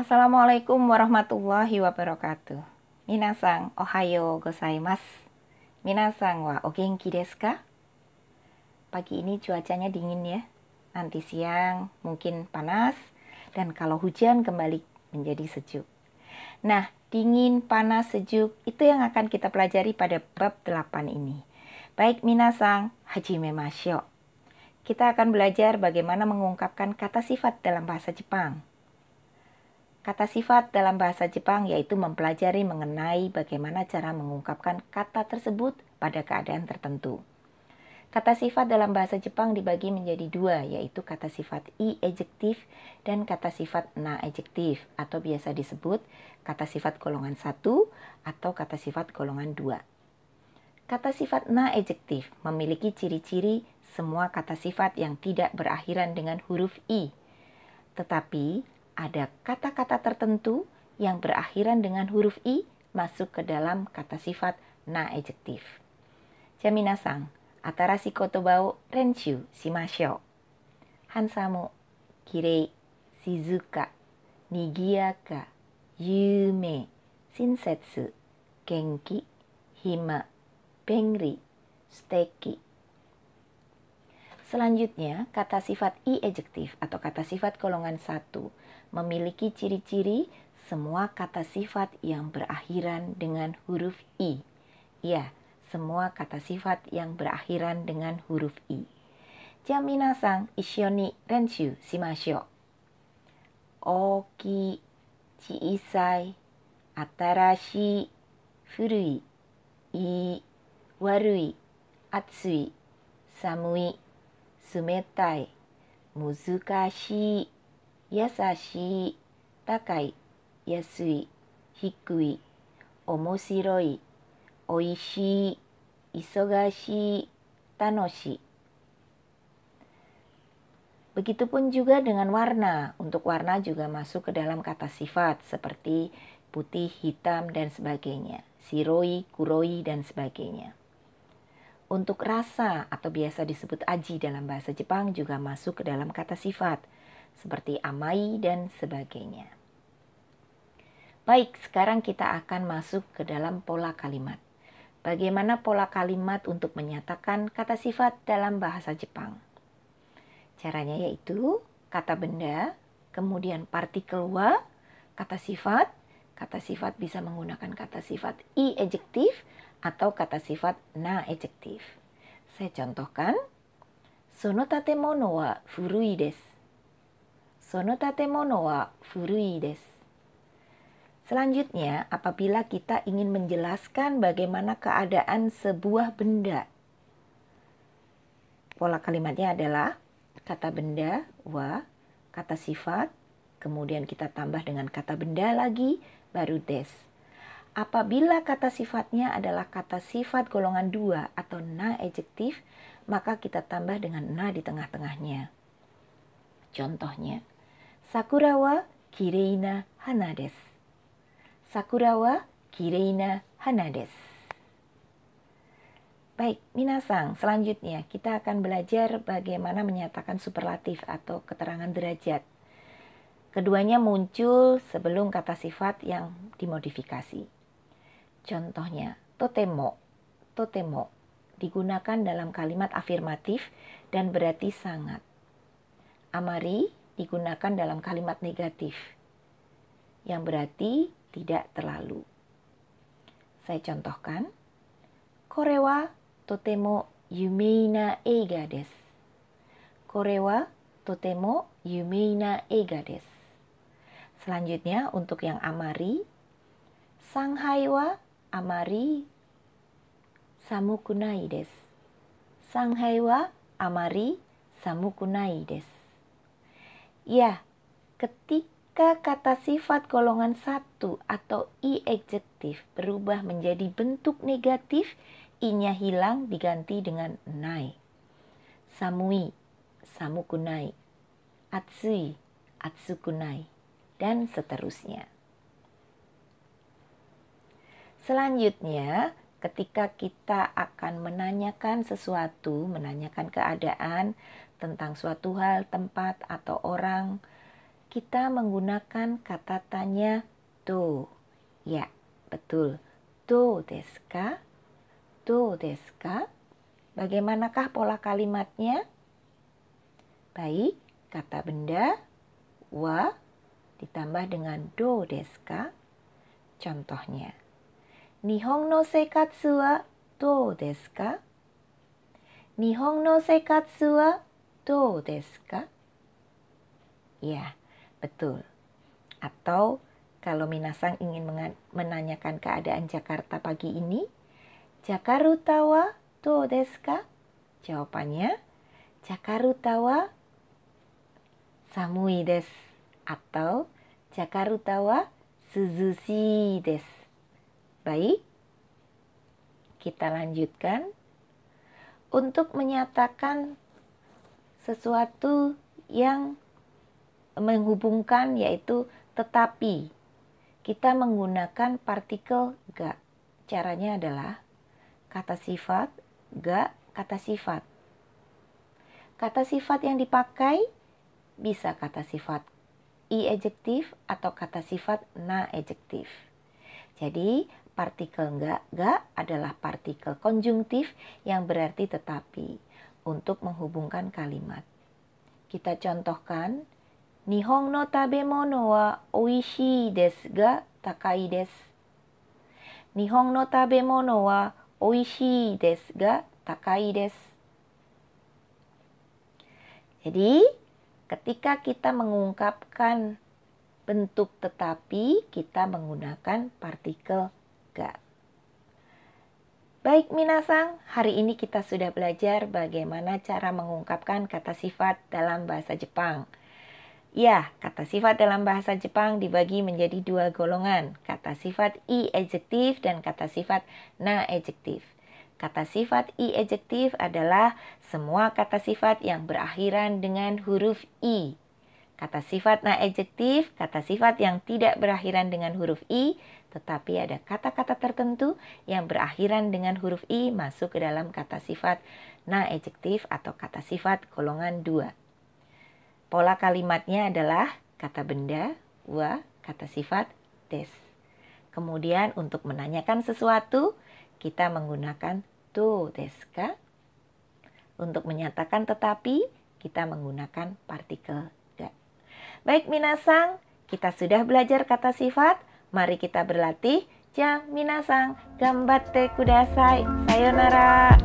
Assalamualaikum warahmatullahi wabarakatuh. Minasan, ohayo gozaimasu. Minasan wa o genki desu ka? Pagi ini cuacanya dingin ya. Nanti siang mungkin panas dan kalau hujan kembali menjadi sejuk. Nah, dingin, panas, sejuk itu yang akan kita pelajari pada bab 8 ini. Baik minasan, hajimemashou. Kita akan belajar bagaimana mengungkapkan kata sifat dalam bahasa Jepang. Kata sifat dalam bahasa Jepang yaitu mempelajari mengenai bagaimana cara mengungkapkan kata tersebut pada keadaan tertentu. Kata sifat dalam bahasa Jepang dibagi menjadi dua, yaitu kata sifat i ejektif dan kata sifat na ejektif, atau biasa disebut kata sifat golongan 1 atau kata sifat golongan 2. Kata sifat na ejektif memiliki ciri-ciri semua kata sifat yang tidak berakhiran dengan huruf i. Tetapi ada kata-kata tertentu yang berakhiran dengan huruf i masuk ke dalam kata sifat na ejektif. Minasan, atarashii kotoba o renshu shimashou. Handsome, kirei, shizuka, nigiyaka, yume, shinsetsu, genki, hima, benri, suteki. Selanjutnya, kata sifat i ejektif atau kata sifat golongan 1 memiliki ciri-ciri semua kata sifat yang berakhiran dengan huruf i. Ya, semua kata sifat yang berakhiran dengan huruf i. Minasan, issho ni renshu shimashou. Oki, chiisai, atarashii, furui, ii, warui, atsui, samui, sumetai, muzukashii, yasashii, takai, yasui, hikui, omoshiroi, oishii, isogashii, tanoshii. Begitupun juga dengan warna. Untuk warna juga masuk ke dalam kata sifat seperti putih, hitam, dan sebagainya. Shiroi, kuroi, dan sebagainya. Untuk rasa atau biasa disebut aji dalam bahasa Jepang juga masuk ke dalam kata sifat seperti amai dan sebagainya. Baik, sekarang kita akan masuk ke dalam pola kalimat. Bagaimana pola kalimat untuk menyatakan kata sifat dalam bahasa Jepang? Caranya yaitu kata benda, kemudian partikel wa, kata sifat bisa menggunakan kata sifat i ejektif atau kata sifat na ejektif. Saya contohkan, sono tatemono wa furui desu. Sono tatemono wa furui desu. Selanjutnya, apabila kita ingin menjelaskan bagaimana keadaan sebuah benda, pola kalimatnya adalah kata benda wa, kata sifat, kemudian kita tambah dengan kata benda lagi, baru des. Apabila kata sifatnya adalah kata sifat golongan 2 atau na ejektif, maka kita tambah dengan na di tengah-tengahnya. Contohnya, sakura wa kirei na hana desu. Sakura wa kirei na hana desu. Baik, minasan, selanjutnya kita akan belajar bagaimana menyatakan superlatif atau keterangan derajat. Keduanya muncul sebelum kata sifat yang dimodifikasi. Contohnya, totemo. Totemo digunakan dalam kalimat afirmatif dan berarti sangat. Amari digunakan dalam kalimat negatif yang berarti tidak terlalu. Saya contohkan, kore wa totemo yumei na eiga desu. Kore wa totemo yumei na eiga desu. Selanjutnya untuk yang amari, Shanghai wa amari samuku nai desu. Shanghai wa amari samuku nai desu. Ya, ketika kata sifat golongan 1 atau i ejektif berubah menjadi bentuk negatif, i-nya hilang diganti dengan nai. Samui, samukunai. Atsui, atsukunai. Dan seterusnya. Selanjutnya, ketika kita akan menanyakan sesuatu, menanyakan keadaan tentang suatu hal, tempat, atau orang, kita menggunakan kata tanya do. Ya, betul. Do desu ka? Do desu ka? Bagaimanakah pola kalimatnya? Baik, kata benda wa ditambah dengan do desu ka. Contohnya, Nihon no seikatsu wa dou desu ka? Nihon no seikatsu wa dou desu ka? Ya, betul. Atau kalau minasang ingin menanyakan keadaan Jakarta pagi ini, Jakarta wa dou desu ka? Jawabannya, Jakarta wa samui desu atau Jakarta wa suzushii desu. Baik, kita lanjutkan. Untuk menyatakan sesuatu yang menghubungkan yaitu tetapi, kita menggunakan partikel ga. Caranya adalah kata sifat, ga, kata sifat. Kata sifat yang dipakai bisa kata sifat i adjektif atau kata sifat na adjektif. Jadi partikel ga adalah partikel konjungtif yang berarti tetapi untuk menghubungkan kalimat. Kita contohkan, Nihon no tabemono wa oishii desu ga takai desu. Nihon no tabemono wa oishii desu ga takai desu. Jadi, ketika kita mengungkapkan bentuk tetapi, kita menggunakan partikel ga. Baik minasang, hari ini kita sudah belajar bagaimana cara mengungkapkan kata sifat dalam bahasa Jepang. Ya, kata sifat dalam bahasa Jepang dibagi menjadi dua golongan, kata sifat i adjektif dan kata sifat na adjektif. Kata sifat i adjektif adalah semua kata sifat yang berakhiran dengan huruf i. Kata sifat na adjektif, kata sifat yang tidak berakhiran dengan huruf i, tetapi ada kata-kata tertentu yang berakhiran dengan huruf i masuk ke dalam kata sifat na adjektif atau kata sifat golongan 2. Pola kalimatnya adalah kata benda, wa, kata sifat, des. Kemudian untuk menanyakan sesuatu, kita menggunakan do desu ka. Untuk menyatakan tetapi, kita menggunakan partikel ga. Baik minasang, kita sudah belajar kata sifat. Mari kita berlatih. Ja minasang, gambatte kudasai. Sayonara.